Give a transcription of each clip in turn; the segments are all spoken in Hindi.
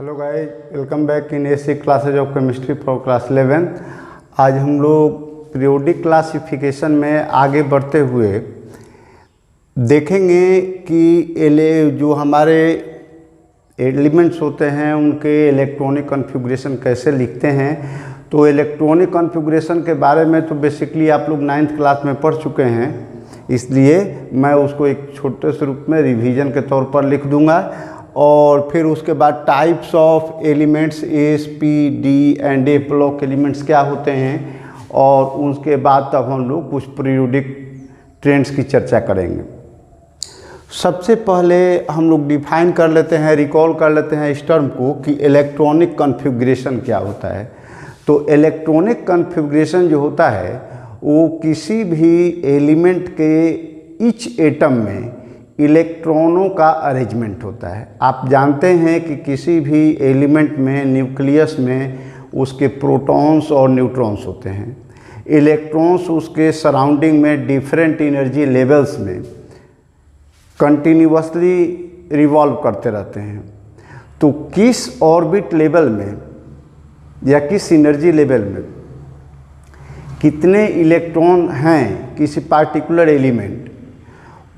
Hello guys, welcome back in AC classes of chemistry for class 11। आज हम लोग पीरियोडिक क्लासिफिकेशन में आगे बढ़ते हुए देखेंगे कि जो हमारे एलिमेंट्स होते हैं उनके इलेक्ट्रॉनिक कॉन्फ़िगरेशन कैसे लिखते हैं। तो इलेक्ट्रॉनिक कॉन्फ़िगरेशन के बारे में तो बेसिकली आप लोग 9th क्लास में पढ़ चुके हैं, इसलिए मैं उसको एक छोटे से रूप में रिवीजन के तौर पर लिख दूंगा। और फिर उसके बाद types of elements S P D and A block elements क्या होते हैं, और उसके बाद तब हम लोग कुछ पीरियोडिक ट्रेंड्स की चर्चा करेंगे। सबसे पहले हम लोग डिफाइन कर लेते हैं, रिकॉल कर लेते हैं इस टर्म को कि इलेक्ट्रॉनिक कॉन्फ़िगरेशन क्या होता है। तो इलेक्ट्रॉनिक कॉन्फ़िगरेशन जो होता है वो किसी भी एलिमेंट के ईच एटम में इलेक्ट्रॉनों का अरेंजमेंट होता है। आप जानते हैं कि किसी भी एलिमेंट में न्यूक्लियस में उसके प्रोटॉन्स और न्यूट्रॉन्स होते हैं। इलेक्ट्रॉन्स उसके सराउंडिंग में डिफरेंट एनर्जी लेवल्स में कंटिन्यूअसली रिवॉल्व करते रहते हैं। तो किस ऑर्बिट लेवल में या किस एनर्जी लेवल में कितने इलेक्ट्रॉन हैं किसी पार्टिकुलर एलिमेंट,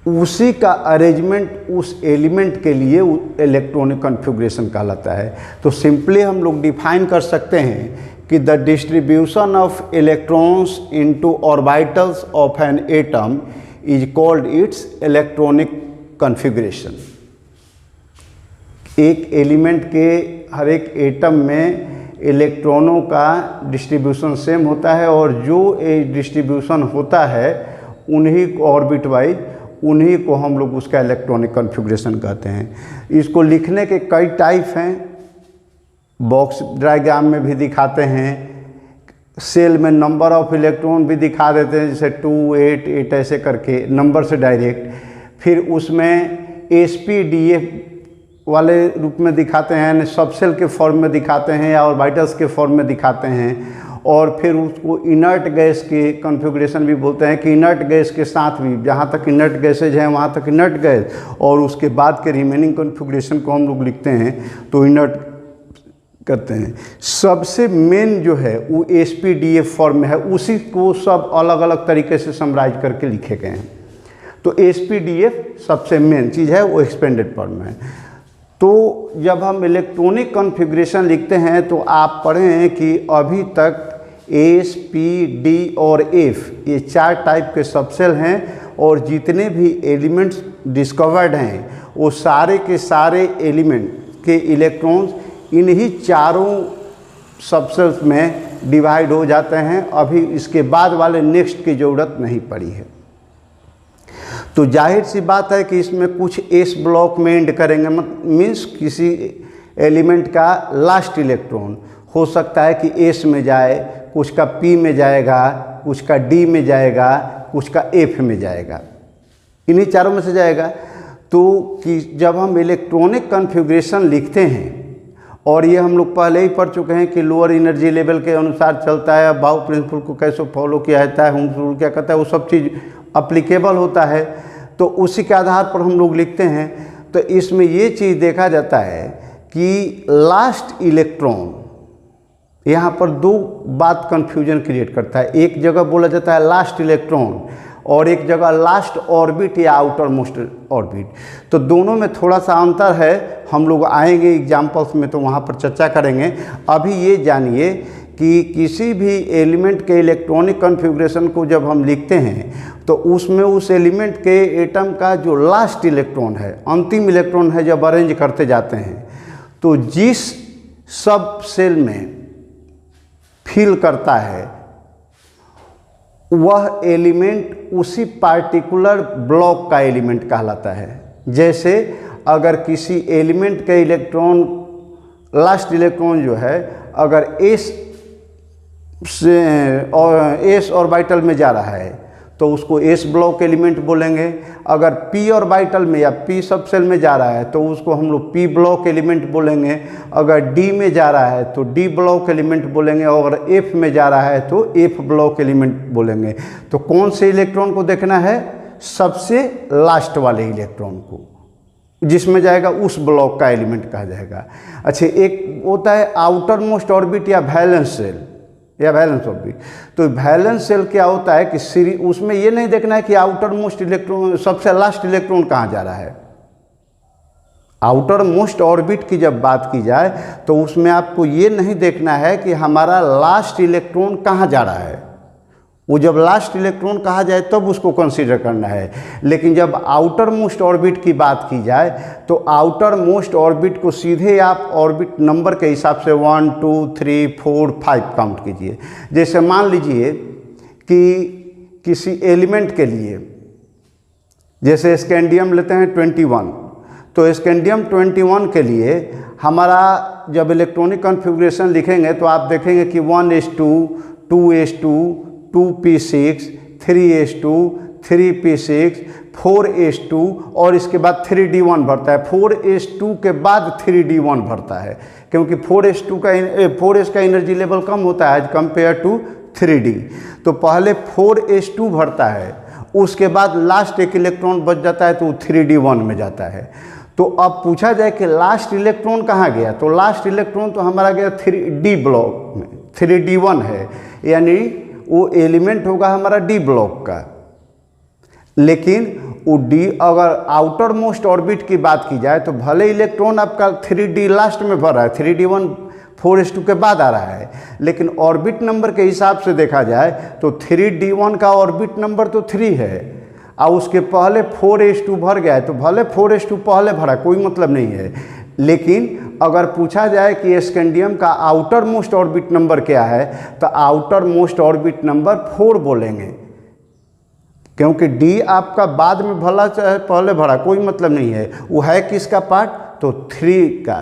उसी का अरेंजमेंट उस एलिमेंट के लिए इलेक्ट्रॉनिक कॉन्फ़िगरेशन कहलाता है। तो सिंपली हम लोग डिफाइन कर सकते हैं कि the distribution of electrons into orbitals of an atom is called its electronic configuration. एक एलिमेंट के हर एक एटम में इलेक्ट्रॉनों का डिस्ट्रीब्यूशन सेम होता है, और जो डिस्ट्रीब्यूशन होता है उन्हीं ऑर्बिट वाइज उन्हीं को हम लोग उसका इलेक्ट्रॉनिक कॉन्फ़िगरेशन कहते हैं। इसको लिखने के कई टाइप हैं, बॉक्स डायग्राम में भी दिखाते हैं, सेल में नंबर ऑफ इलेक्ट्रॉन भी दिखा देते हैं, जैसे 2, 8, 8 ऐसे करके नंबर से डायरेक्ट। फिर उसमें SPDF वाले रूप में दिखाते हैं, सबसेल के फॉर्म में दिखाते हैं या ऑर्बिटल्स के फॉर्म में दिखाते हैं। और फिर उसको इनर्ट गैस के कॉन्फ़िगरेशन भी बोलते हैं कि इनर्ट गैस के साथ भी, जहाँ तक इनर्ट गैसेज हैं वहाँ तक इनर्ट गैस, और उसके बाद के रिमेनिंग कॉन्फ़िगरेशन को हम लोग लिखते हैं तो इनर्ट करते हैं। सबसे मेन जो है वो SPDF फॉर्म में है, उसी को सब अलग अलग तरीके से समराइज करके लिखे गए हैं। तो SPDF सबसे मेन चीज़ है, वो एक्सपेंडेड फॉर्म में है। तो जब हम इलेक्ट्रॉनिक कॉन्फ़िगरेशन लिखते हैं तो आप पढ़ें कि अभी तक S, P, D और F ये 4 टाइप के सबसेल हैं, और जितने भी एलिमेंट्स डिस्कवर्ड हैं वो सारे के सारे एलिमेंट के इलेक्ट्रॉन्स इन्हीं चारों सबसेल्स में डिवाइड हो जाते हैं। अभी इसके बाद वाले नेक्स्ट की ज़रूरत नहीं पड़ी है। तो जाहिर सी बात है कि इसमें कुछ S ब्लॉक में एंड करेंगे, मीन्स किसी एलिमेंट का लास्ट इलेक्ट्रॉन हो सकता है कि S में जाए, कुछ का P में जाएगा, कुछ का D में जाएगा, कुछ का F में जाएगा, इन्हीं चारों में से जाएगा। तो कि जब हम इलेक्ट्रॉनिक कॉन्फ़िगरेशन लिखते हैं, और ये हम लोग पहले ही पढ़ चुके हैं कि लोअर एनर्जी लेवल के अनुसार चलता है, बाउ प्रिंसिपल को कैसे फॉलो किया जाता है, हुम्स रूल क्या कहता है, वो सब चीज़ अप्लीकेबल होता है। तो उसी के आधार पर हम लोग लिखते हैं। तो इसमें ये चीज़ देखा जाता है कि लास्ट इलेक्ट्रॉन, यहाँ पर 2 बात कन्फ्यूजन क्रिएट करता है। एक जगह बोला जाता है लास्ट इलेक्ट्रॉन, और एक जगह लास्ट ऑर्बिट या आउटर मोस्ट ऑर्बिट। तो दोनों में थोड़ा सा अंतर है, हम लोग आएंगे एग्जाम्पल्स में तो वहाँ पर चर्चा करेंगे। अभी ये जानिए कि किसी भी एलिमेंट के इलेक्ट्रॉनिक कॉन्फ़िगरेशन को जब हम लिखते हैं तो उसमें उस एलिमेंट के एटम का जो लास्ट इलेक्ट्रॉन है, अंतिम इलेक्ट्रॉन है, जब अरेंज करते जाते हैं तो जिस सब सेल में फिल करता है वह एलिमेंट उसी पार्टिकुलर ब्लॉक का एलिमेंट कहलाता है। जैसे अगर किसी एलिमेंट के इलेक्ट्रॉन लास्ट इलेक्ट्रॉन जो है अगर S ऑर्बिटल में जा रहा है तो उसको S ब्लॉक एलिमेंट बोलेंगे। अगर P ऑर्बिटल में या P सबसेल में जा रहा है तो उसको हम लोग P ब्लॉक एलिमेंट बोलेंगे। अगर D में जा रहा है तो D ब्लॉक एलिमेंट बोलेंगे, और अगर F में जा रहा है तो F ब्लॉक एलिमेंट बोलेंगे। तो कौन से इलेक्ट्रॉन को देखना है? सबसे लास्ट वाले इलेक्ट्रॉन को। जिसमें जाएगा उस ब्लॉक का एलिमेंट कहा जाएगा। अच्छा, एक होता है आउटर मोस्ट ऑर्बिट या वैलेंस सेल या वैलेंस ऑर्बिट। तो वैलेंस सेल क्या होता है कि उसमें ये नहीं देखना है कि आउटर मोस्ट इलेक्ट्रॉन, सबसे लास्ट इलेक्ट्रॉन कहाँ जा रहा है। आउटर मोस्ट ऑर्बिट की जब बात की जाए तो उसमें आपको ये नहीं देखना है कि हमारा लास्ट इलेक्ट्रॉन कहाँ जा रहा है। वो जब लास्ट इलेक्ट्रॉन कहा जाए तब उसको कंसीडर करना है। लेकिन जब आउटर मोस्ट ऑर्बिट की बात की जाए तो आउटर मोस्ट ऑर्बिट को सीधे आप ऑर्बिट नंबर के हिसाब से 1 2 3 4 5 काउंट कीजिए। जैसे मान लीजिए कि किसी एलिमेंट के लिए, जैसे स्कैंडियम लेते हैं 21, तो स्कैंडियम 21 के लिए हमारा जब इलेक्ट्रॉनिक कॉन्फ़िगरेशन लिखेंगे तो आप देखेंगे कि 1s2 2s2 2p6 3s2 3p6 4s2 और इसके बाद 3d1 भरता है। 4s2 के बाद 3d1 भरता है क्योंकि 4s का एनर्जी लेवल कम होता है एज कंपेयर टू 3d। तो पहले 4s2 भरता है, उसके बाद लास्ट एक इलेक्ट्रॉन बच जाता है तो 3d1 में जाता है। तो अब पूछा जाए कि लास्ट इलेक्ट्रॉन कहाँ गया, तो लास्ट इलेक्ट्रॉन तो हमारा गया 3d ब्लॉक में, 3d1 है, यानी वो एलिमेंट होगा हमारा डी ब्लॉक का। लेकिन वो डी, अगर आउटर मोस्ट ऑर्बिट की बात की जाए तो भले इलेक्ट्रॉन आपका 3d लास्ट में भर रहा है, 3d1 4s2 के बाद आ रहा है, लेकिन ऑर्बिट नंबर के हिसाब से देखा जाए तो 3d1 का ऑर्बिट नंबर तो 3 है और उसके पहले 4s2 भर गया है, तो भले 4s2 पहले भरा कोई मतलब नहीं है। लेकिन अगर पूछा जाए कि स्कैंडियम का आउटर मोस्ट ऑर्बिट नंबर क्या है तो आउटर मोस्ट ऑर्बिट नंबर 4 बोलेंगे, क्योंकि डी आपका बाद में भला चाहे पहले भरा कोई मतलब नहीं है। वो है किसका पार्ट, तो 3 का,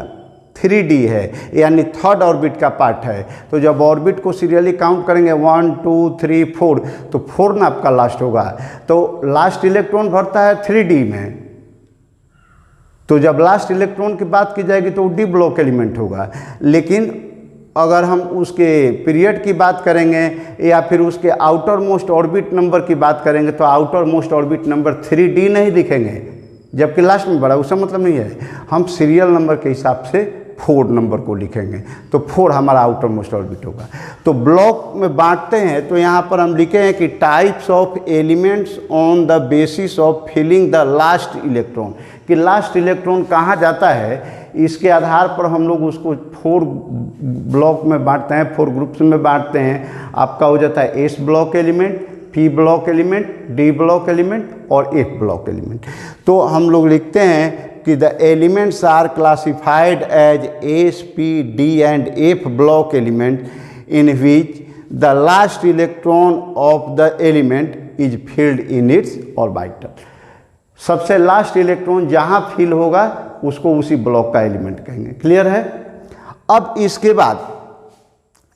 3d है, यानी थर्ड ऑर्बिट का पार्ट है। तो जब ऑर्बिट को सीरियली काउंट करेंगे 1 2 3 4 तो 4 ना आपका लास्ट होगा। तो लास्ट इलेक्ट्रॉन भरता है 3d में, तो जब लास्ट इलेक्ट्रॉन की बात की जाएगी तो डी ब्लॉक एलिमेंट होगा। लेकिन अगर हम उसके पीरियड की बात करेंगे या फिर उसके आउटर मोस्ट ऑर्बिट नंबर की बात करेंगे तो outer most orbit number 3d नहीं दिखेंगे जबकि लास्ट में बड़ा, उसका मतलब नहीं है। हम सीरियल नंबर के हिसाब से 4 नंबर को लिखेंगे, तो 4 हमारा आउटर मोस्ट ऑर्बिट होगा। तो ब्लॉक में बांटते हैं तो यहाँ पर हम लिखे हैं कि types of elements on the basis of filling the last electron, कि लास्ट इलेक्ट्रॉन कहाँ जाता है इसके आधार पर हम लोग उसको 4 ब्लॉक में बांटते हैं, 4 ग्रुप्स में बांटते हैं। आपका हो जाता है S block element, P block element, D block element और एफ ब्लॉक एलिमेंट। तो हम लोग लिखते हैं कि the elements are classified as S P D and F block element in which the last electron of the element is filled in its orbital. सबसे लास्ट इलेक्ट्रॉन जहाँ फिल होगा उसको उसी ब्लॉक का एलिमेंट कहेंगे। क्लियर है। अब इसके बाद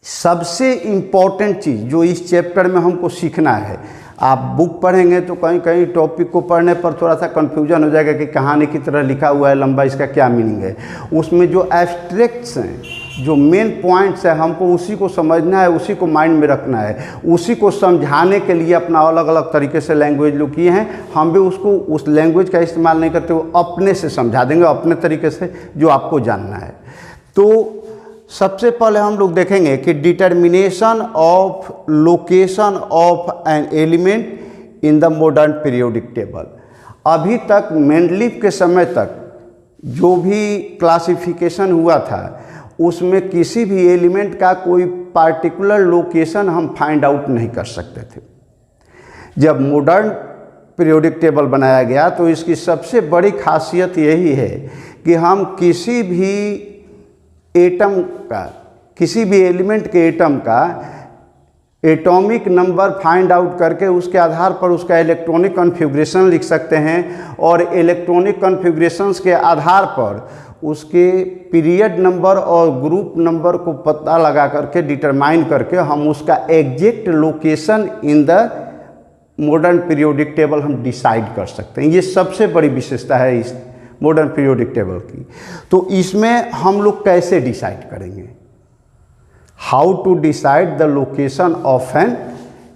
सबसे इम्पॉर्टेंट चीज़ जो इस चैप्टर में हमको सीखना है, आप बुक पढ़ेंगे तो कहीं कहीं टॉपिक को पढ़ने पर थोड़ा सा कन्फ्यूजन हो जाएगा कि कहानी की तरह लिखा हुआ है लंबा, इसका क्या मीनिंग है। उसमें जो एब्स्ट्रैक्ट्स हैं, जो मेन पॉइंट्स है, हमको उसी को समझना है, उसी को माइंड में रखना है। उसी को समझाने के लिए अपना अलग अलग तरीके से लैंग्वेज लोग किए हैं, हम भी उसको उस लैंग्वेज का इस्तेमाल नहीं करते, वो अपने से समझा देंगे अपने तरीके से जो आपको जानना है। तो सबसे पहले हम लोग देखेंगे कि determination of location of an element in the modern periodic table. अभी तक मेंडलीफ के समय तक जो भी क्लासिफिकेशन हुआ था उसमें किसी भी एलिमेंट का कोई पार्टिकुलर लोकेशन हम फाइंड आउट नहीं कर सकते थे। जब मॉडर्न पीरियोडिक टेबल बनाया गया तो इसकी सबसे बड़ी खासियत यही है कि हम किसी भी एटम का, किसी भी एलिमेंट के एटम का एटॉमिक नंबर फाइंड आउट करके उसके आधार पर उसका इलेक्ट्रॉनिक कॉन्फ़िगरेशन लिख सकते हैं और इलेक्ट्रॉनिक कॉन्फ़िगरेशंस के आधार पर उसके पीरियड नंबर और ग्रुप नंबर को पता लगा करके डिटरमाइन करके हम उसका exact location in the modern periodic table हम डिसाइड कर सकते हैं। ये सबसे बड़ी विशेषता है इस मॉडर्न पीरियोडिक टेबल की। तो इसमें हम लोग कैसे डिसाइड करेंगे, how to decide the location of an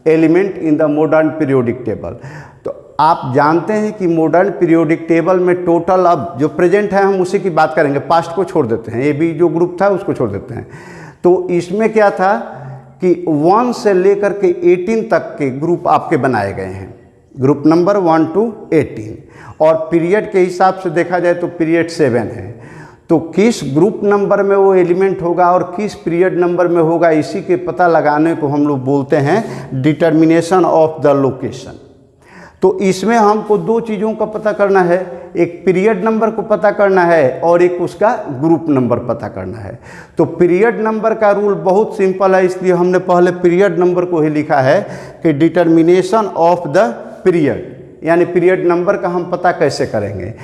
element in the modern periodic table. तो आप जानते हैं कि मॉडर्न पीरियोडिक टेबल में टोटल, अब जो प्रेजेंट है हम उसी की बात करेंगे, पास्ट को छोड़ देते हैं, ये भी जो ग्रुप था उसको छोड़ देते हैं। तो इसमें क्या था कि 1 से लेकर के 18 तक के ग्रुप आपके बनाए गए हैं, ग्रुप नंबर 1 to 18, और पीरियड के हिसाब से देखा जाए तो पीरियड 7 है। तो किस ग्रुप नंबर में वो एलिमेंट होगा और किस पीरियड नंबर में होगा, इसी के पता लगाने को हम लोग बोलते हैं डिटर्मिनेशन ऑफ द लोकेशन। तो इसमें हमको दो चीज़ों का पता करना है, एक पीरियड नंबर को पता करना है और एक उसका ग्रुप नंबर पता करना है। तो पीरियड नंबर का रूल बहुत सिंपल है, इसलिए हमने पहले पीरियड नंबर को ही लिखा है कि डिटर्मिनेशन ऑफ द पीरियड, यानी पीरियड नंबर का हम पता कैसे करेंगे।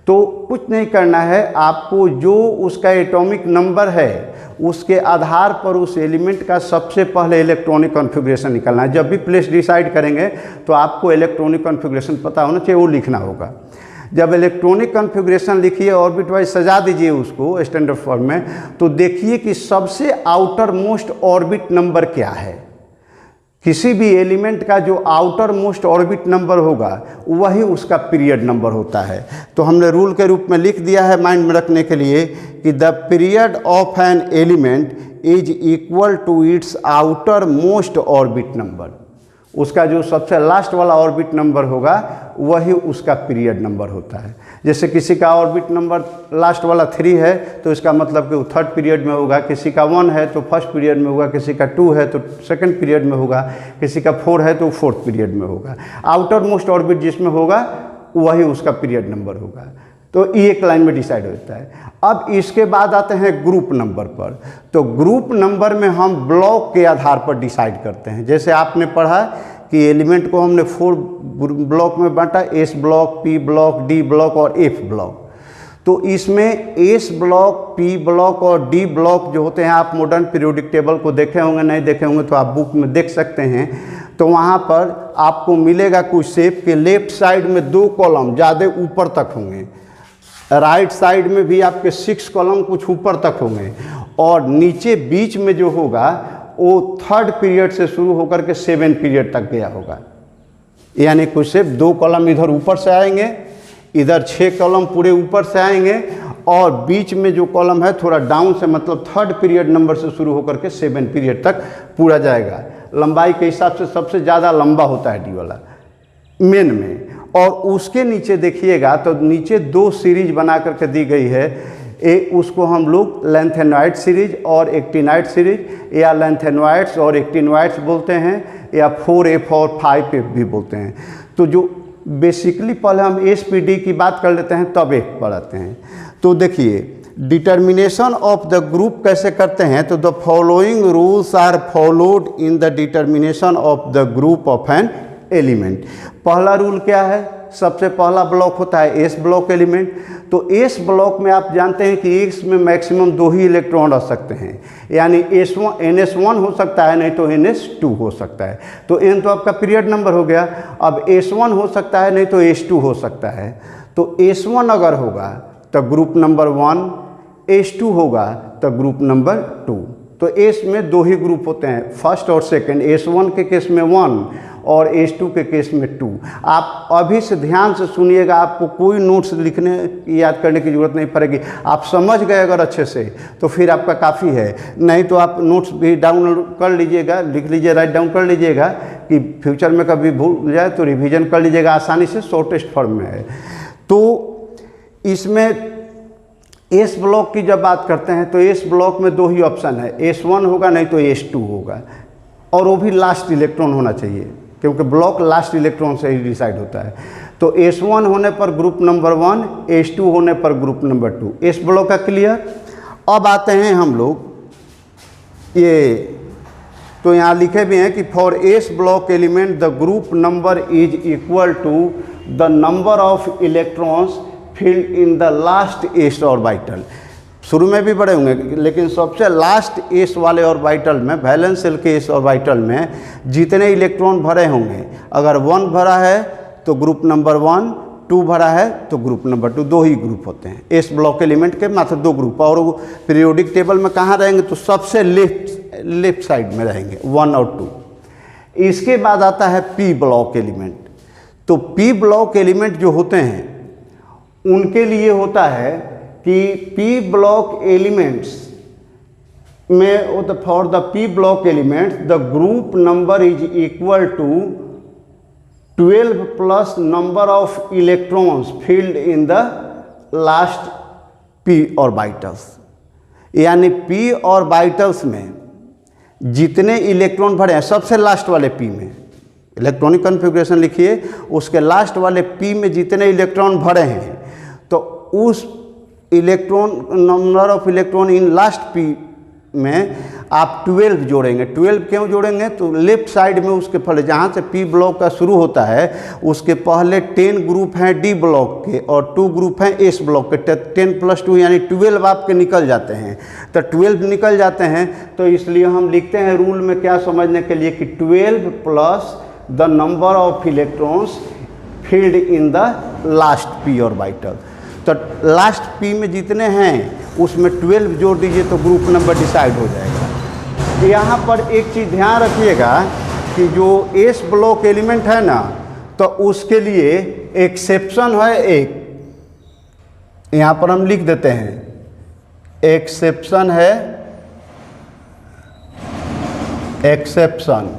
तो कुछ नहीं करना है, आपको जो उसका एटॉमिक नंबर है उसके आधार पर उस एलिमेंट का सबसे पहले इलेक्ट्रॉनिक कॉन्फ़िगरेशन निकालना है। जब भी प्लेस डिसाइड करेंगे तो आपको इलेक्ट्रॉनिक कॉन्फ़िगरेशन पता होना चाहिए, वो लिखना होगा। जब इलेक्ट्रॉनिक कॉन्फ़िगरेशन लिखिए, ऑर्बिट वाइज सजा दीजिए उसको स्टैंडर्ड फॉर्म में, तो देखिए कि सबसे आउटर मोस्ट ऑर्बिट नंबर क्या है। किसी भी एलिमेंट का जो आउटर मोस्ट ऑर्बिट नंबर होगा वही उसका पीरियड नंबर होता है। तो हमने रूल के रूप में लिख दिया है माइंड में रखने के लिए कि the period of an element is equal to its outermost orbit number. उसका जो सबसे लास्ट वाला ऑर्बिट नंबर होगा वही उसका पीरियड नंबर होता है। जैसे किसी का ऑर्बिट नंबर लास्ट वाला 3 है तो इसका मतलब कि वो 3rd पीरियड में होगा, किसी का 1 है तो 1st पीरियड में होगा, किसी का 2 है तो 2nd पीरियड में होगा, किसी का 4 है तो 4th पीरियड में होगा। आउटर मोस्ट ऑर्बिट जिसमें होगा वही उसका पीरियड नंबर होगा। तो ये एक लाइन में डिसाइड होता है। अब इसके बाद आते हैं ग्रुप नंबर पर। तो ग्रुप नंबर में हम ब्लॉक के आधार पर डिसाइड करते हैं। जैसे आपने पढ़ा कि एलिमेंट को हमने 4 ब्लॉक में बांटा, S block, P block, D block और एफ ब्लॉक। तो इसमें एस ब्लॉक, पी ब्लॉक और डी ब्लॉक जो होते हैं, आप मॉडर्न पीरियोडिक टेबल को देखे होंगे, नहीं देखे होंगे तो आप बुक में देख सकते हैं। तो वहाँ पर आपको मिलेगा कुछ शेप के लेफ्ट साइड में 2 कॉलम ज़्यादा ऊपर तक होंगे, राइट साइड में भी आपके 6 कॉलम कुछ ऊपर तक होंगे, और नीचे बीच में जो होगा वो 3rd पीरियड से शुरू होकर के 7 पीरियड तक गया होगा। यानी कुछ से 2 कॉलम इधर ऊपर से आएंगे, इधर 6 कॉलम पूरे ऊपर से आएंगे, और बीच में जो कॉलम है थोड़ा डाउन से, मतलब 3rd पीरियड नंबर से शुरू होकर के 7 पीरियड तक पूरा जाएगा। लंबाई के हिसाब से सबसे ज़्यादा लंबा होता है डी वाला मेन में। और उसके नीचे देखिएगा तो नीचे 2 सीरीज बना करके दी गई है, उसको हम लोग लेंथेनॉइड सीरीज और एक्टिनॉइड सीरीज, या लेंथेनॉइड्स और एक्टिनॉइड्स बोलते हैं, या 4F और 5F भी बोलते हैं। तो जो बेसिकली पहले हम SPD की बात कर लेते हैं तब F पढ़ाते हैं। तो देखिए डिटर्मिनेशन ऑफ द ग्रुप कैसे करते हैं, तो the following rules are followed in the determination of the group of an element. पहला रूल क्या है, सबसे पहला ब्लॉक होता है एस ब्लॉक एलिमेंट। तो एस ब्लॉक में आप जानते हैं कि एस में मैक्सिमम 2 ही इलेक्ट्रॉन रह सकते हैं, यानी NS1 हो सकता है, नहीं तो NS2 हो सकता है। तो N तो आपका पीरियड नंबर हो गया। अब S1 हो सकता है, नहीं तो S2 हो सकता है। तो S1 अगर होगा तो ग्रुप नंबर 1, S2 होगा तो ग्रुप नंबर 2। तो एस में 2 ही ग्रुप होते हैं, फर्स्ट और सेकंड। S1 के केस में 1 और S2 के केस में 2। आप अभी से ध्यान से सुनिएगा, आपको कोई नोट्स लिखने याद करने की ज़रूरत नहीं पड़ेगी। आप समझ गए अगर अच्छे से तो फिर आपका काफ़ी है, नहीं तो आप नोट्स भी डाउनलोड कर लीजिएगा, लिख लीजिए, राइट डाउन कर लीजिएगा कि फ्यूचर में कभी भूल जाए तो रिवीजन कर लीजिएगा आसानी से, शॉर्टेस्ट फॉर्म में है। तो इसमें एस ब्लॉक की जब बात करते हैं तो एस ब्लॉक में 2 ही ऑप्शन है, S1 होगा नहीं तो S2 होगा, और वो भी लास्ट इलेक्ट्रॉन होना चाहिए, क्योंकि ब्लॉक लास्ट इलेक्ट्रॉन से ही डिसाइड होता है। तो S1 होने पर ग्रुप नंबर 1, S2 होने पर ग्रुप नंबर 2। एस ब्लॉक का क्लियर। अब आते हैं हम लोग ये, तो यहाँ लिखे भी हैं कि for S block element the group number is equal to the number of electrons filled in the last S orbital. शुरू में भी बड़े होंगे, लेकिन सबसे लास्ट एस वाले ऑर्बिटल में, वैलेंस शेल के एस ऑर्बिटल में जितने इलेक्ट्रॉन भरे होंगे, अगर 1 भरा है तो ग्रुप नंबर 1, 2 भरा है तो ग्रुप नंबर 2, 2 ही ग्रुप होते हैं एस ब्लॉक एलिमेंट के, मात्र 2 ग्रुप। और वो पीरियोडिक टेबल में कहाँ रहेंगे, तो सबसे लेफ्ट साइड में रहेंगे 1 और 2। इसके बाद आता है पी ब्लॉक एलिमेंट। तो पी ब्लॉक एलिमेंट जो होते हैं उनके लिए होता है कि पी ब्लॉक एलिमेंट्स में for the P block elements the group number is equal to 12 plus number of electrons filled in the last P orbitals. यानी पी ऑर्बिटल्स में जितने इलेक्ट्रॉन भरे हैं सबसे लास्ट वाले पी में, इलेक्ट्रॉनिक कॉन्फ़िगरेशन लिखिए, उसके लास्ट वाले पी में जितने इलेक्ट्रॉन भरे हैं तो उस electron number of electron in last P में आप 12 जोड़ेंगे। 12 क्यों जोड़ेंगे? तो लेफ्ट साइड में उसके पहले जहाँ से पी ब्लॉक का शुरू होता है उसके पहले 10 ग्रुप हैं डी ब्लॉक के और 2 ग्रुप हैं एस ब्लॉक के। 10 + 2 यानी 12 आपके निकल जाते हैं। तो 12 निकल जाते हैं तो इसलिए हम लिखते हैं रूल में क्या समझने के लिए कि 12 plus the number of electrons filled in the last P orbital. तो लास्ट पी में जितने हैं उसमें 12 जोड़ दीजिए तो ग्रुप नंबर डिसाइड हो जाएगा। यहाँ पर एक चीज़ ध्यान रखिएगा कि जो एस ब्लॉक एलिमेंट है ना तो उसके लिए एक्सेप्शन है एक, यहाँ पर हम लिख देते हैं एक्सेप्शन है, एक्सेप्शन।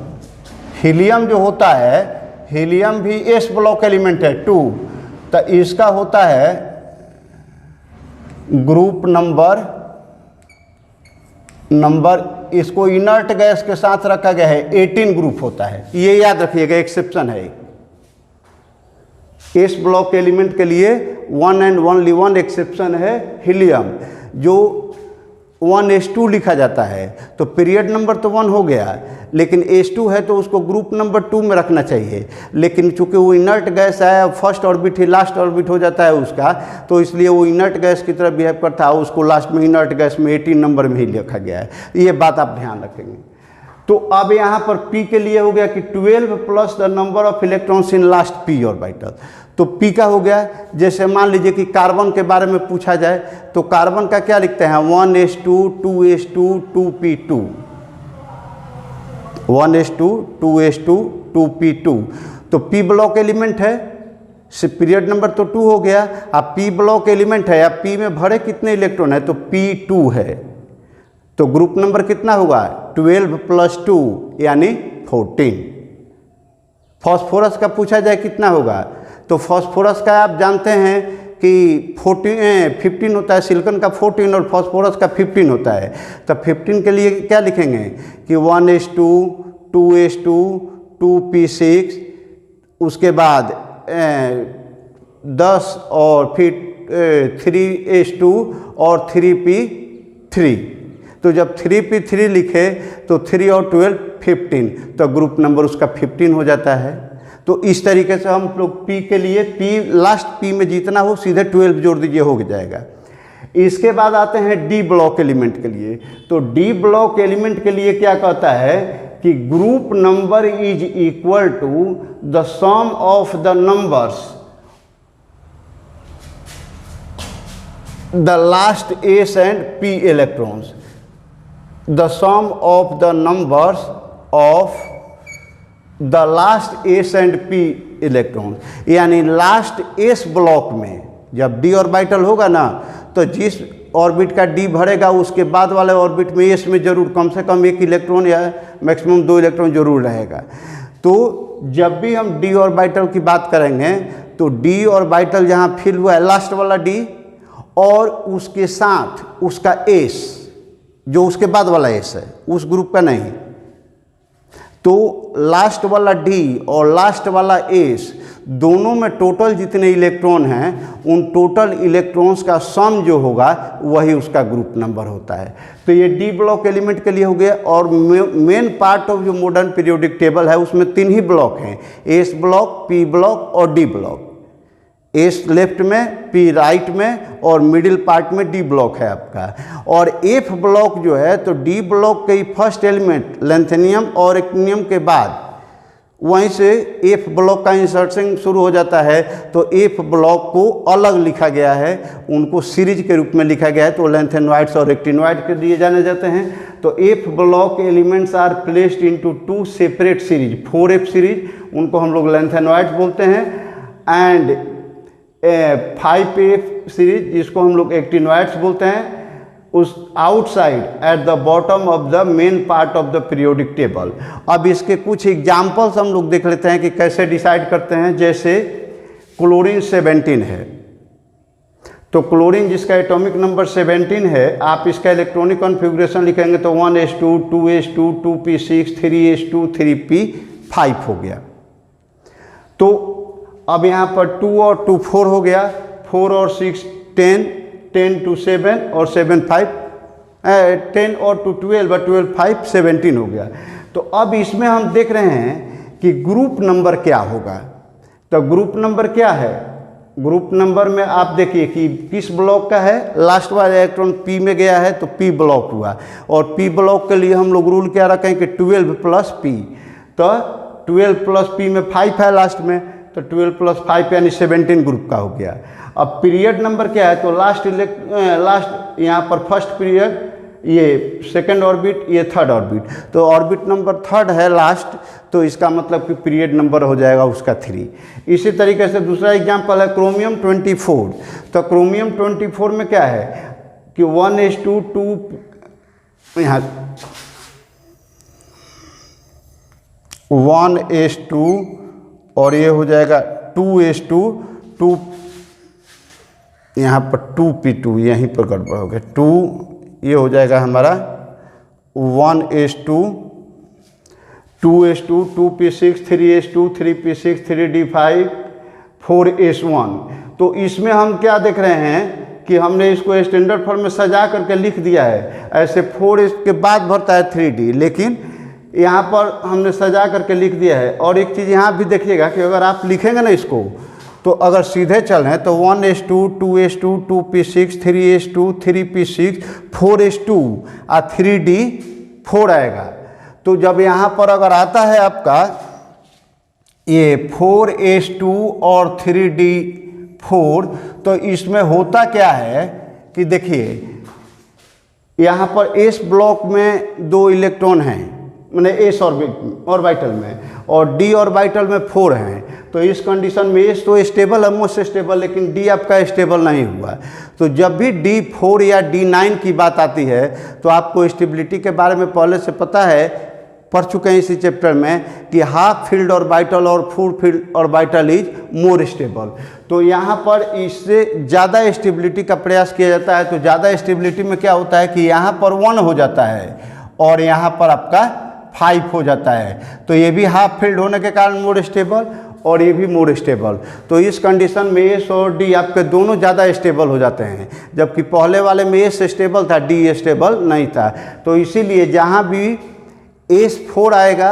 हीलियम जो होता है, हीलियम भी एस ब्लॉक एलिमेंट है 2, तो इसका होता है ग्रुप नंबर इसको इनर्ट गैस के साथ रखा गया है 18 ग्रुप होता है, ये याद रखिएगा, एक्सेप्शन है। एस ब्लॉक एलिमेंट के लिए 1 एंड ओनली 1 एक्सेप्शन है हीलियम, जो 1s2 लिखा जाता है। तो पीरियड नंबर तो 1 हो गया, लेकिन s2 है तो उसको ग्रुप नंबर 2 में रखना चाहिए। लेकिन चूंकि वो इनर्ट गैस है, फर्स्ट ऑर्बिट ही लास्ट ऑर्बिट हो जाता है उसका, तो इसलिए वो इनर्ट गैस की तरह बिहेव करता है, उसको लास्ट में इनर्ट गैस में 18 नंबर में ही लिखा गया है। ये बात आप ध्यान रखेंगे। तो अब यहाँ पर P के लिए हो गया कि 12 plus the number of electrons in last P orbital. तो P का हो गया। जैसे मान लीजिए कि कार्बन के बारे में पूछा जाए तो कार्बन का क्या लिखते हैं? 1s2 2s2 2p2, 1s2 2s2 2p2। तो P ब्लॉक एलिमेंट है, पीरियड नंबर तो 2 हो गया। अब P ब्लॉक एलिमेंट है, अब P में भरे कितने इलेक्ट्रॉन है? तो p2 है। तो ग्रुप नंबर कितना होगा? 12 + 2 यानी 14। फॉस्फोरस का पूछा जाए कितना होगा? तो फॉस्फोरस का आप जानते हैं कि 15 होता है, सिलिकॉन का 14 और फॉस्फोरस का 15 होता है। तो 15 के लिए क्या लिखेंगे कि 1s2 2s2 2p6, उसके बाद 10 और फिर 3s2 और 3p3। तो जब 3p3 लिखे तो 3 और 12 15, तो ग्रुप नंबर उसका 15 हो जाता है। तो इस तरीके से हम लोग P के लिए लास्ट P में जितना हो सीधे 12 जोड़ दीजिए, हो जाएगा। इसके बाद आते हैं D ब्लॉक एलिमेंट के लिए। तो D ब्लॉक एलिमेंट के लिए क्या कहता है कि group number is equal to the sum of the numbers the last S and P electrons, the sum of the numbers of the last S and P electron. यानी लास्ट S ब्लॉक में जब D ऑर्बिटल होगा ना तो जिस ऑर्बिट का D भरेगा उसके बाद वाले ऑर्बिट में S में जरूर कम से कम 1 इलेक्ट्रॉन या मैक्सिमम 2 इलेक्ट्रॉन जरूर रहेगा। तो जब भी हम D ऑर्बिटल की बात करेंगे तो D ऑर्बिटल जहाँ फिल हुआ है लास्ट वाला D और उसके साथ उसका S जो उसके बाद वाला S है उस ग्रुप का नहीं, तो लास्ट वाला D और लास्ट वाला S दोनों में टोटल जितने इलेक्ट्रॉन हैं उन टोटल इलेक्ट्रॉन्स का सम जो होगा वही उसका ग्रुप नंबर होता है। तो ये D ब्लॉक एलिमेंट के लिए हो गया। और मेन पार्ट ऑफ जो मॉडर्न पीरियोडिक टेबल है उसमें 3 ही ब्लॉक हैं, S ब्लॉक, P ब्लॉक और D ब्लॉक। S लेफ्ट में, P राइट में और मिडिल पार्ट में D ब्लॉक है आपका। और F ब्लॉक जो है तो D ब्लॉक के फर्स्ट एलिमेंट लेंथेनियम और एक्टिनियम के बाद वहीं से F ब्लॉक का इंसर्शन शुरू हो जाता है। तो F ब्लॉक को अलग लिखा गया है, उनको सीरीज के रूप में लिखा गया है, तो लेंथेनॉइड्स और एक्टिनॉइड के दिए जाने जाते हैं। तो F block elements are placed into 2 separate series, 4F series, उनको हम लोग लेंथेनॉइड्स बोलते हैं, एंड 5F सीरीज जिसको हम लोग एक्टिनॉइड्स बोलते हैं, उस outside at the bottom of the main part of the periodic table. अब इसके कुछ एग्जाम्पल्स हम लोग देख लेते हैं कि कैसे डिसाइड करते हैं। जैसे क्लोरीन 17 है, तो क्लोरीन जिसका एटॉमिक नंबर 17 है, आप इसका इलेक्ट्रॉनिक कॉन्फ़िगरेशन लिखेंगे तो 1s2 2s2 2p6 3s2 3p5 हो गया। तो अब यहाँ पर 2 और 2 4 हो गया, 4 और 6 10, 10 to 7 और 7 5 10 और 2 12 और 12 5 17 हो गया। तो अब इसमें हम देख रहे हैं कि ग्रुप नंबर क्या होगा। तो ग्रुप नंबर क्या है, ग्रुप नंबर में आप देखिए कि किस ब्लॉक का है, लास्ट वाला इलेक्ट्रॉन P में गया है तो P ब्लॉक हुआ, और P ब्लॉक के लिए हम लोग रूल क्या रखें कि 12 प्लस P, तो 12 प्लस P में 5 है लास्ट में, तो 12 प्लस 5 यानी 17 ग्रुप का हो गया। अब पीरियड नंबर क्या है, तो लास्ट यहाँ पर फर्स्ट पीरियड, ये सेकंड ऑर्बिट, ये थर्ड ऑर्बिट, तो ऑर्बिट नंबर थर्ड है लास्ट, तो इसका मतलब कि पीरियड नंबर हो जाएगा उसका 3। इसी तरीके से दूसरा एग्जांपल है क्रोमियम 24। तो क्रोमियम 24 में क्या है कि 1s2 2 यहाँ 1s2 और ये हो जाएगा 2s2 2, यहाँ पर 2p2, यहीं पर गड़बड़ हो गया 2, ये हो जाएगा हमारा 1s2 2s2 2p6 3s2 3p6 3d5 4s1। तो इसमें हम क्या देख रहे हैं कि हमने इसको स्टैंडर्ड फॉर्म में सजा करके लिख दिया है, ऐसे 4 के बाद भरता है 3d, लेकिन यहाँ पर हमने सजा करके लिख दिया है। और एक चीज़ यहाँ भी देखिएगा कि अगर आप लिखेंगे ना इसको, तो अगर सीधे चल रहे हैं तो 1s2 2s2 2p6 3s2 3p6 4s2 और 3d4 आएगा। तो जब यहाँ पर अगर आता है आपका ये 4s2 और 3d4, तो इसमें होता क्या है कि देखिए यहाँ पर s ब्लॉक में 2 इलेक्ट्रॉन हैं, मैंने s ऑर्बिटल में, और d ऑर्बिटल में 4 हैं। तो इस कंडीशन में s तो स्टेबल है, मोस्ट स्टेबल, लेकिन d आपका स्टेबल नहीं हुआ। तो जब भी d4 या d9 की बात आती है तो आपको स्टेबिलिटी के बारे में पहले से पता है, पढ़ चुके हैं इसी चैप्टर में कि हाफ फील्ड ऑर्बिटल और full filled orbital is more stable. तो यहाँ पर इससे ज़्यादा स्टेबिलिटी का प्रयास किया जाता है। तो ज़्यादा स्टेबिलिटी में क्या होता है कि यहाँ पर 1 हो जाता है और यहाँ पर आपका 5 हो जाता है। तो ये भी हाफ फील्ड होने के कारण मोर स्टेबल और ये भी मोर स्टेबल। तो इस कंडीशन में एस और डी आपके दोनों ज़्यादा स्टेबल हो जाते हैं, जबकि पहले वाले में एस स्टेबल था, डी स्टेबल नहीं था। तो इसीलिए जहाँ भी S4 आएगा,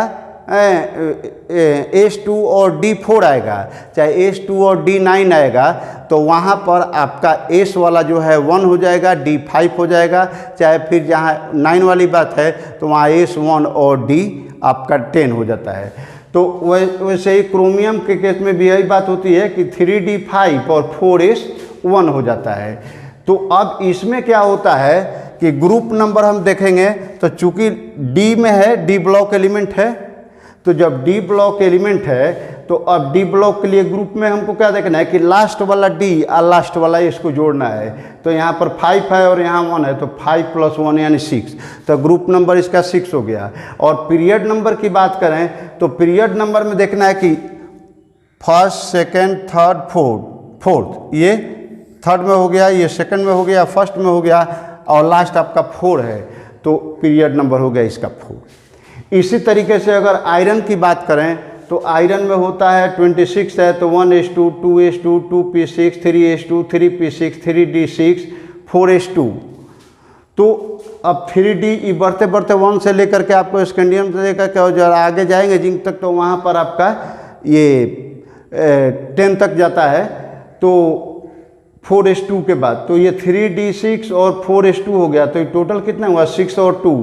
S2 और D4 आएगा, चाहे S2 और D9 आएगा, तो वहाँ पर आपका S वाला जो है 1 हो जाएगा, D5 हो जाएगा। चाहे फिर जहाँ 9 वाली बात है तो वहाँ S1 और D आपका 10 हो जाता है। तो वैसे ही क्रोमियम के केस में भी यही बात होती है कि 3D5 और 4S1 हो जाता है। तो अब इसमें क्या होता है कि ग्रुप नंबर हम देखेंगे तो चूंकि डी में है, डी ब्लॉक एलिमेंट है, तो जब डी ब्लॉक एलिमेंट है तो अब डी ब्लॉक के लिए ग्रुप में हमको क्या देखना है कि लास्ट वाला डी और लास्ट वाला इसको जोड़ना है। तो यहाँ पर 5 है और यहाँ 1 है, तो 5 + 1 यानी 6, तो ग्रुप नंबर इसका 6 हो गया। और पीरियड नंबर की बात करें तो पीरियड नंबर में देखना है कि फर्स्ट, सेकेंड, थर्ड, फोर्थ, ये थर्ड में हो गया, ये सेकेंड में हो गया, फर्स्ट में हो गया, और लास्ट आपका 4 है, तो पीरियड नंबर हो गया इसका 4। इसी तरीके से अगर आयरन की बात करें तो आयरन में होता है 26 है, तो 1s2 2s2 2p6 3s2 3p6 3d6 4s2। तो अब 3d बढ़ते बढ़ते 1 से लेकर के आपको स्कैंडियम से लेकर के और आगे जाएंगे जिंक तक, तो वहाँ पर आपका ये 10 तक जाता है। तो 4s2 के बाद तो ये 3d6 और 4s2 हो गया, तो ये टोटल कितना हुआ 6 और 2,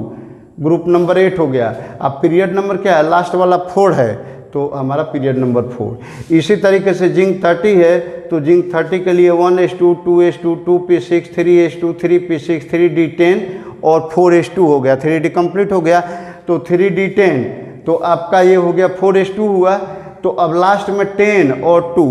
ग्रुप नंबर 8 हो गया। अब पीरियड नंबर क्या है, लास्ट वाला 4 है, तो हमारा पीरियड नंबर 4। इसी तरीके से जिंक 30 है, तो जिंक 30 के लिए 1s2 2s2 2p6 3s2 3p6 3d10 और 4s2 हो गया, 3d कंप्लीट हो गया। तो 3d10 तो आपका ये हो गया 4s2 हुआ। तो अब लास्ट में 10 और 2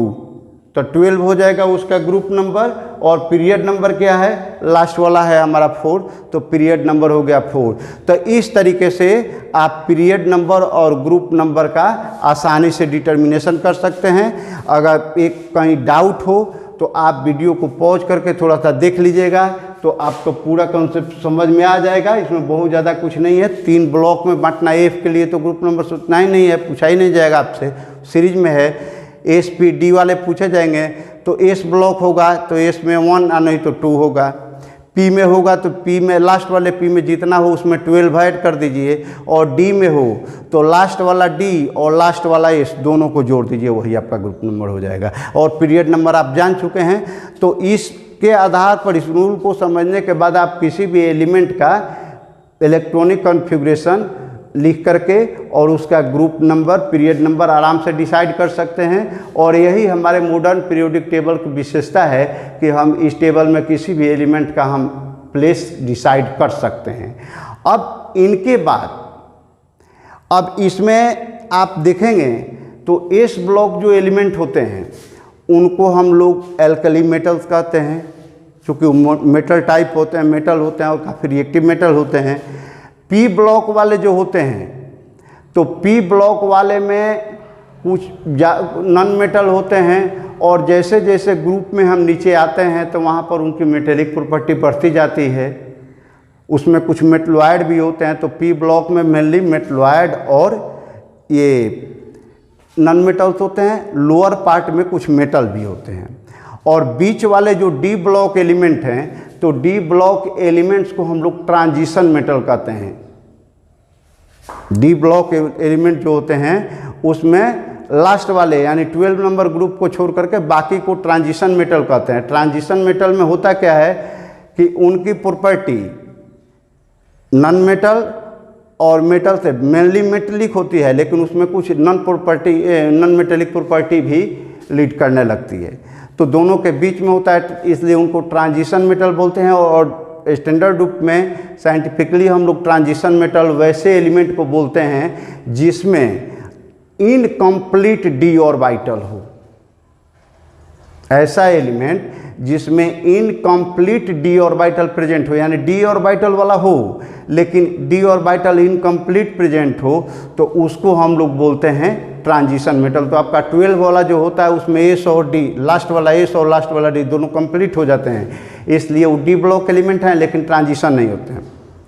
तो 12 हो जाएगा उसका ग्रुप नंबर। और पीरियड नंबर क्या है, लास्ट वाला है हमारा 4, तो पीरियड नंबर हो गया 4। तो इस तरीके से आप पीरियड नंबर और ग्रुप नंबर का आसानी से डिटर्मिनेशन कर सकते हैं। अगर एक कहीं डाउट हो तो आप वीडियो को पॉज करके थोड़ा सा देख लीजिएगा, तो आपको पूरा कॉन्सेप्ट समझ में आ जाएगा। इसमें बहुत ज़्यादा कुछ नहीं है, 3 ब्लॉक में बांटना। एफ के लिए तो ग्रुप नंबर उतना ही नहीं है, पूछा ही नहीं जाएगा आपसे, सीरीज में है। एस पी डी वाले पूछे जाएंगे तो एस ब्लॉक होगा तो एस में 1 और नहीं तो 2 होगा। पी में होगा तो पी में लास्ट वाले पी में जितना हो उसमें 12 ऐड कर दीजिए। और डी में हो तो लास्ट वाला डी और लास्ट वाला एस दोनों को जोड़ दीजिए, वही आपका ग्रुप नंबर हो जाएगा। और पीरियड नंबर आप जान चुके हैं। तो इसके आधार पर, इस रूल को समझने के बाद आप किसी भी एलिमेंट का इलेक्ट्रॉनिक कॉन्फ़िगरेशन लिख करके और उसका ग्रुप नंबर, पीरियड नंबर आराम से डिसाइड कर सकते हैं। और यही हमारे मॉडर्न पीरियोडिक टेबल की विशेषता है कि हम इस टेबल में किसी भी एलिमेंट का हम प्लेस डिसाइड कर सकते हैं। अब इनके बाद, अब इसमें आप देखेंगे तो एस ब्लॉक जो एलिमेंट होते हैं उनको हम लोग एल्कली मेटल्स कहते हैं, क्योंकि मेटल टाइप होते हैं, मेटल होते हैं और काफ़ी रिएक्टिव मेटल होते हैं। पी ब्लॉक वाले जो होते हैं तो पी ब्लॉक वाले में कुछ नॉन मेटल होते हैं, और जैसे जैसे ग्रुप में हम नीचे आते हैं तो वहाँ पर उनकी मेटेलिक प्रॉपर्टी बढ़ती जाती है। उसमें कुछ मेटलॉयड भी होते हैं। तो पी ब्लॉक में मेनली मेटलॉयड और ये नॉन मेटल्स होते हैं, लोअर पार्ट में कुछ मेटल भी होते हैं। और बीच वाले जो डी ब्लॉक एलिमेंट हैं तो डी ब्लॉक एलिमेंट्स को हम लोग ट्रांजिशन मेटल कहते हैं। डी ब्लॉक एलिमेंट जो होते हैं उसमें लास्ट वाले यानी 12 नंबर ग्रुप को छोड़ करके बाकी को ट्रांजिशन मेटल कहते हैं। ट्रांजिशन मेटल में होता क्या है कि उनकी प्रॉपर्टी नॉन मेटल और मेटल से मेनली मेटेलिक होती है, लेकिन उसमें कुछ नॉन मेटेलिक प्रॉपर्टी भी लीड करने लगती है। तो दोनों के बीच में होता है, इसलिए उनको ट्रांजिशन मेटल बोलते हैं। और स्टैंडर्ड रूप में साइंटिफिकली हम लोग ट्रांजिशन मेटल वैसे एलिमेंट को बोलते हैं जिसमें इनकम्प्लीट डी ऑर्बिटल हो। ऐसा एलिमेंट जिसमें इनकम्प्लीट डी ऑर्बिटल प्रेजेंट हो, यानी डी ऑर्बिटल वाला हो लेकिन डी ऑर्बिटल इनकम्प्लीट प्रेजेंट हो, तो उसको हम लोग बोलते हैं ट्रांजिशन मेटल। तो आपका 12 वाला जो होता है उसमें एस और डी, लास्ट वाला एस और लास्ट वाला डी दोनों कंप्लीट हो जाते हैं, इसलिए वो डी ब्लॉक एलिमेंट हैं लेकिन ट्रांजिशन नहीं होते हैं,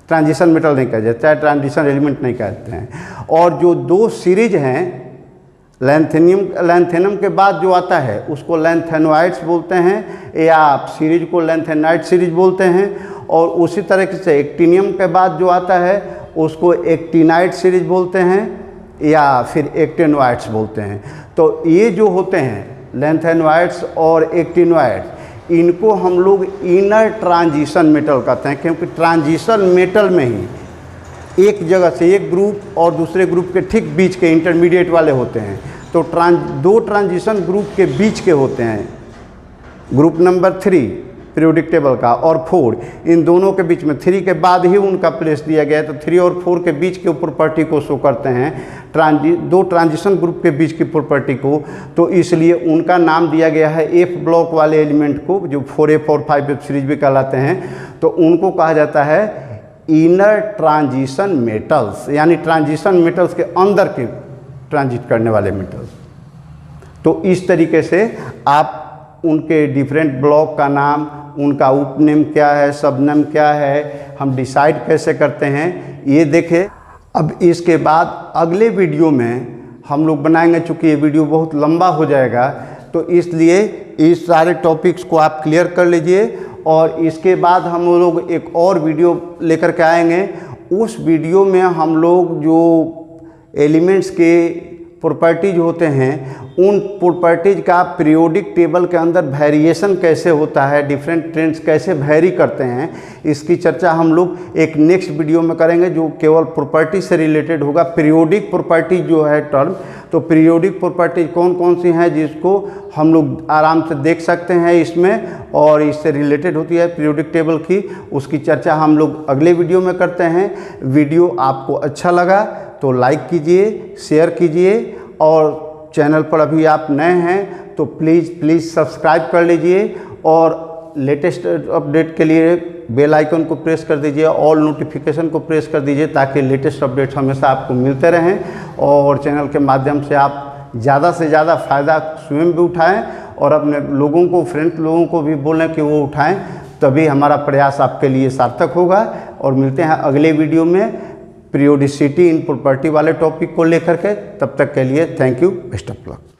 ट्रांजिशन मेटल नहीं कहा जाता है, ट्रांजिशन एलिमेंट नहीं कहते हैं। और जो 2 सीरीज हैं लैंथेनियम के बाद जो आता है उसको लैंथेनोइड्स बोलते हैं, या आप सीरीज को लैंथेनाइड सीरीज बोलते हैं। और उसी तरीके से एक्टिनियम के बाद जो आता है उसको एक्टिनाइड सीरीज बोलते हैं या फिर एक्टिनोइड्स बोलते हैं। तो ये जो होते हैं लैंथेनोइड्स और एक्टिनोइड्स, इनको हम लोग इनर ट्रांजिशन मेटल कहते हैं, क्योंकि ट्रांजिशन मेटल में ही एक जगह से एक ग्रुप और दूसरे ग्रुप के ठीक बीच के इंटरमीडिएट वाले होते हैं। तो 2 ट्रांजिशन ग्रुप के बीच के होते हैं, ग्रुप नंबर 3 पीरियोडिक टेबल का और 4, इन दोनों के बीच में 3 के बाद ही उनका प्लेस दिया गया है। तो 3 और 4 के बीच के प्रॉपर्टी को शो करते हैं, 2 ट्रांजिशन ग्रुप के बीच की प्रॉपर्टी को। तो इसलिए उनका नाम दिया गया है एफ ब्लॉक वाले एलिमेंट को, जो 4F और 5F सीरीज भी कहलाते हैं, तो उनको कहा जाता है इनर ट्रांजिशन मेटल्स, यानी ट्रांजिशन मेटल्स के अंदर के ट्रांजिट करने वाले मेटल्स। तो इस तरीके से आप उनके डिफरेंट ब्लॉक का नाम, उनका उपनेम क्या है, सबनेम क्या है, हम डिसाइड कैसे करते हैं, ये देखें। अब इसके बाद अगले वीडियो में हम लोग बनाएंगे, चूँकि ये वीडियो बहुत लंबा हो जाएगा तो इसलिए इस सारे टॉपिक्स को आप क्लियर कर लीजिए। और इसके बाद हम लोग एक और वीडियो लेकर के आएंगे। उस वीडियो में हम लोग जो एलिमेंट्स के प्रॉपर्टीज होते हैं उन प्रॉपर्टीज का पीरियोडिक टेबल के अंदर वेरिएशन कैसे होता है, डिफरेंट ट्रेंड्स कैसे वेरी करते हैं, इसकी चर्चा हम लोग एक नेक्स्ट वीडियो में करेंगे जो केवल प्रॉपर्टी से रिलेटेड होगा। पीरियोडिक प्रॉपर्टी जो है टर्म, तो पीरियोडिक प्रॉपर्टी कौन कौन सी हैं जिसको हम लोग आराम से देख सकते हैं इसमें और इससे रिलेटेड होती है पीरियोडिक टेबल की, उसकी चर्चा हम लोग अगले वीडियो में करते हैं। वीडियो आपको अच्छा लगा तो लाइक कीजिए, शेयर कीजिए और चैनल पर अभी आप नए हैं तो प्लीज़ सब्सक्राइब कर लीजिए और लेटेस्ट अपडेट के लिए बेल आइकन को प्रेस कर दीजिए, ऑल नोटिफिकेशन को प्रेस कर दीजिए ताकि लेटेस्ट अपडेट हमेशा आपको मिलते रहें और चैनल के माध्यम से आप ज़्यादा से ज़्यादा फ़ायदा स्वयं भी उठाएं और अपने लोगों को, फ्रेंड लोगों को भी बोलें कि वो उठाएं, तभी हमारा प्रयास आपके लिए सार्थक होगा। और मिलते हैं अगले वीडियो में पीरियोडिसिटी इन प्रॉपर्टी वाले टॉपिक को लेकर के। तब तक के लिए thank you, best of luck.